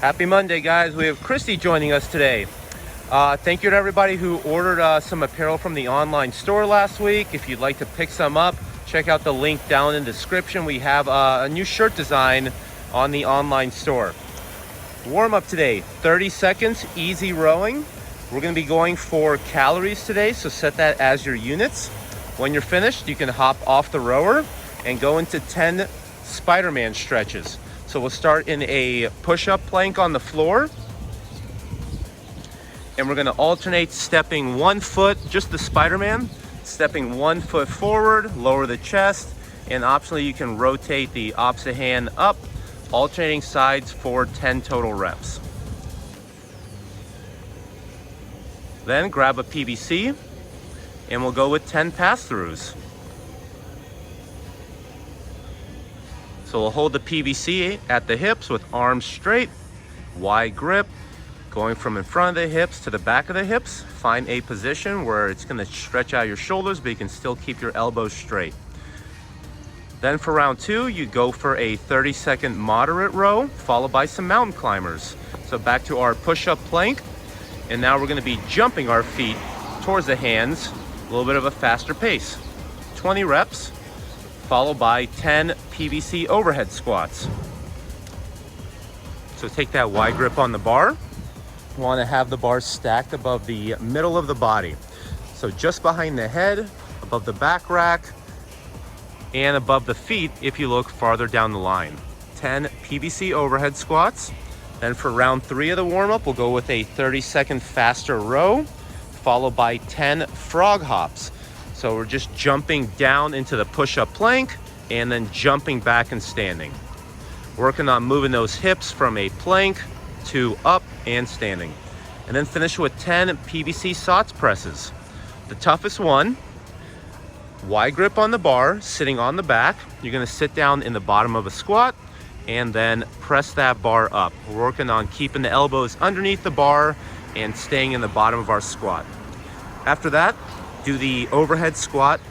Happy Monday, guys. We have Christy joining us today. Thank you to everybody who ordered some apparel from the online store last week. If you'd like to pick some up, check out the link down in the description. We have a new shirt design on the online store. Warm up today, 30 seconds, easy rowing. We're going to be going for calories today, so set that as your units. When you're finished, you can hop off the rower and go into 10 Spider-Man stretches. So we'll start in a push-up plank on the floor. And we're going to alternate stepping 1 foot, just the Spider-Man, stepping 1 foot forward, lower the chest, and optionally you can rotate the opposite hand up, alternating sides for 10 total reps. Then grab a PVC and we'll go with 10 pass-throughs. So we'll hold the PVC at the hips with arms straight, wide grip, going from in front of the hips to the back of the hips. Find a position where it's going to stretch out your shoulders, but you can still keep your elbows straight. Then for round 2, you go for a 30-second moderate row, followed by some mountain climbers. So back to our push-up plank, and now we're going to be jumping our feet towards the hands, a little bit of a faster pace. 20 reps, followed by 10 PVC overhead squats. So take that wide grip on the bar. You want to have the bar stacked above the middle of the body. So just behind the head, above the back rack, and above the feet if you look farther down the line. 10 PVC overhead squats. Then for round 3 of the warm-up, we'll go with a 30-second faster row, followed by 10 frog hops. So we're just jumping down into the push-up plank and then jumping back and standing. Working on moving those hips from a plank to up and standing. And then finish with 10 PVC SOTS presses. The toughest one, wide grip on the bar, sitting on the back. You're gonna sit down in the bottom of a squat and then press that bar up. We're working on keeping the elbows underneath the bar and staying in the bottom of our squat. After that, do the overhead squat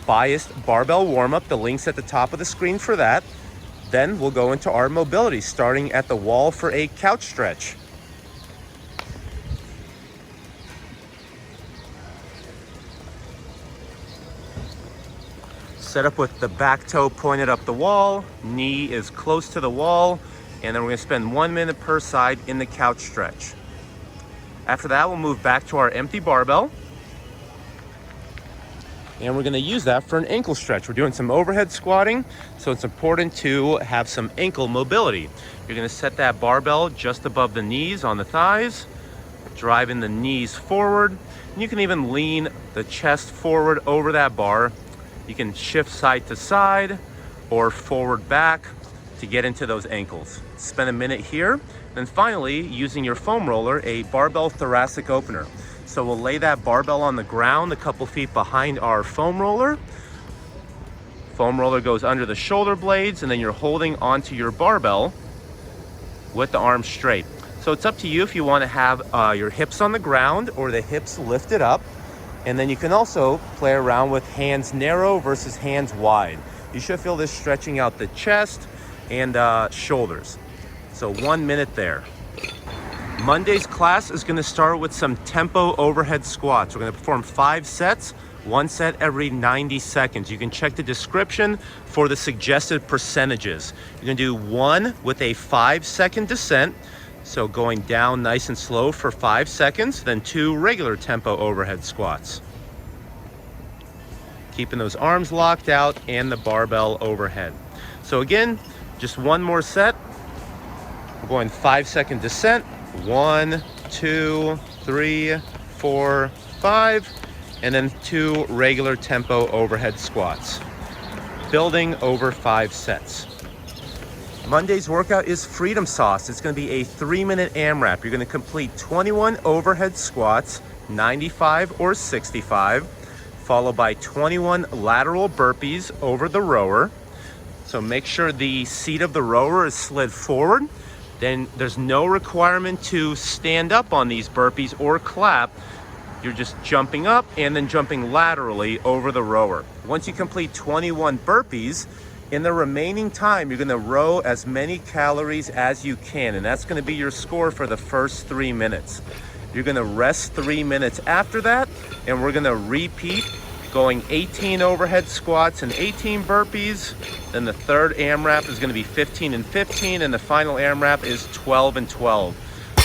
biased barbell warm-up. The link's at the top of the screen for that. Then we'll go into our mobility, starting at the wall for a couch stretch. Set up with the back toe pointed up the wall, knee is close to the wall, and then we're gonna spend 1 minute per side in the couch stretch. After that, we'll move back to our empty barbell. And we're gonna use that for an ankle stretch. We're doing some overhead squatting, so it's important to have some ankle mobility. You're gonna set that barbell just above the knees on the thighs, driving the knees forward. And you can even lean the chest forward over that bar. You can shift side to side or forward back to get into those ankles. Spend a minute here. Then finally, using your foam roller, a barbell thoracic opener. So we'll lay that barbell on the ground a couple feet behind our foam roller. Foam roller goes under the shoulder blades, and then you're holding onto your barbell with the arms straight. So it's up to you if you want to have your hips on the ground or the hips lifted up. And then you can also play around with hands narrow versus hands wide. You should feel this stretching out the chest and shoulders. So 1 minute there. Monday's class is going to start with some tempo overhead squats. We're going to perform 5 sets, 1 set every 90 seconds. You can check the description for the suggested percentages. You're going to do 1 with a 5-second descent, so going down nice and slow for 5 seconds, then 2 regular tempo overhead squats. Keeping those arms locked out and the barbell overhead. So again, just 1 more set. We're going 5-second descent. 1, 2, 3, 4, 5, and then 2 regular tempo overhead squats. Building over 5 sets. Monday's workout is Freedom Sauce. It's going to be a 3-minute AMRAP. You're going to complete 21 overhead squats, 95 or 65, followed by 21 lateral burpees over the rower. So make sure the seat of the rower is slid forward. Then there's no requirement to stand up on these burpees or clap. You're just jumping up and then jumping laterally over the rower. Once you complete 21 burpees, In the remaining time, you're gonna row as many calories as you can, and that's gonna be your score for the first 3 minutes. You're gonna rest 3 minutes after that, and we're gonna repeat going 18 overhead squats and 18 burpees. Then the third AMRAP is gonna be 15 and 15, and the final AMRAP is 12 and 12.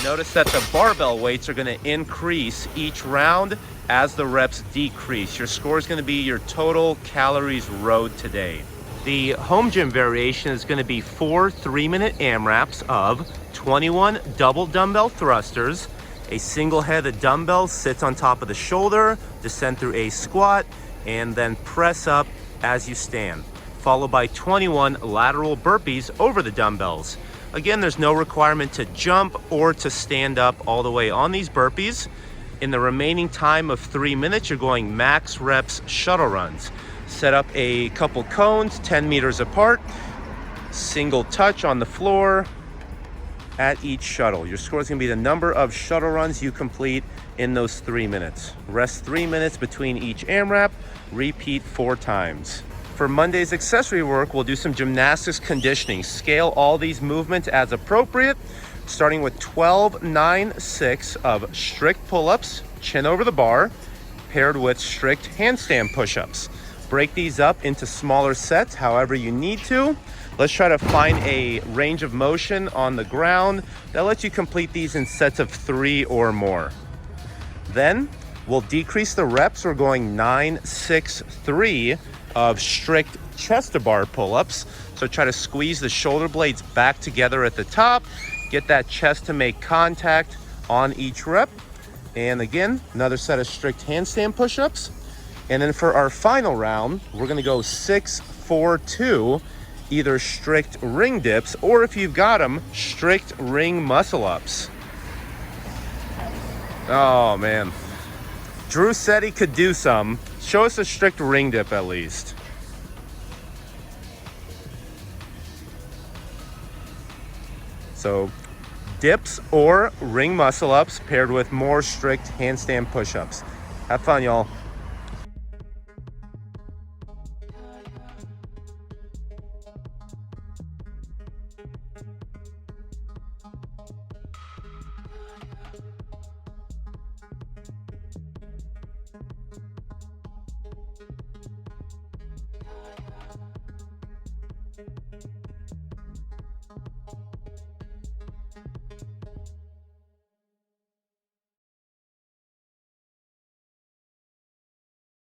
Notice that the barbell weights are gonna increase each round as the reps decrease. Your score is gonna be your total calories rowed today. The home gym variation is going to be 4 3-minute AMRAPs of 21 double dumbbell thrusters. A single head of dumbbells sits on top of the shoulder, descend through a squat, and then press up as you stand, followed by 21 lateral burpees over the dumbbells. Again, there's no requirement to jump or to stand up all the way on these burpees. In the remaining time of 3 minutes, you're going max reps shuttle runs. Set up a couple cones 10 meters apart, single touch on the floor at each shuttle. Your score is going to be the number of shuttle runs you complete in those 3 minutes. Rest 3 minutes between each AMRAP, repeat 4 times. For Monday's accessory work, we'll do some gymnastics conditioning. Scale all these movements as appropriate, starting with 12, 9, 6 of strict pull-ups, chin over the bar, paired with strict handstand push-ups. Break these up into smaller sets however you need to. Let's try to find a range of motion on the ground that lets you complete these in sets of 3 or more. Then we'll decrease the reps. We're going 9, 6, 3 of strict chest to bar pull-ups. So try to squeeze the shoulder blades back together at the top. Get that chest to make contact on each rep. And again, another set of strict handstand push-ups. And then for our final round, we're gonna go 6, 4, 2, either strict ring dips, or if you've got them, strict ring muscle ups. Oh man. Drew said he could do some. Show us a strict ring dip at least. So dips or ring muscle ups paired with more strict handstand push-ups. Have fun, y'all.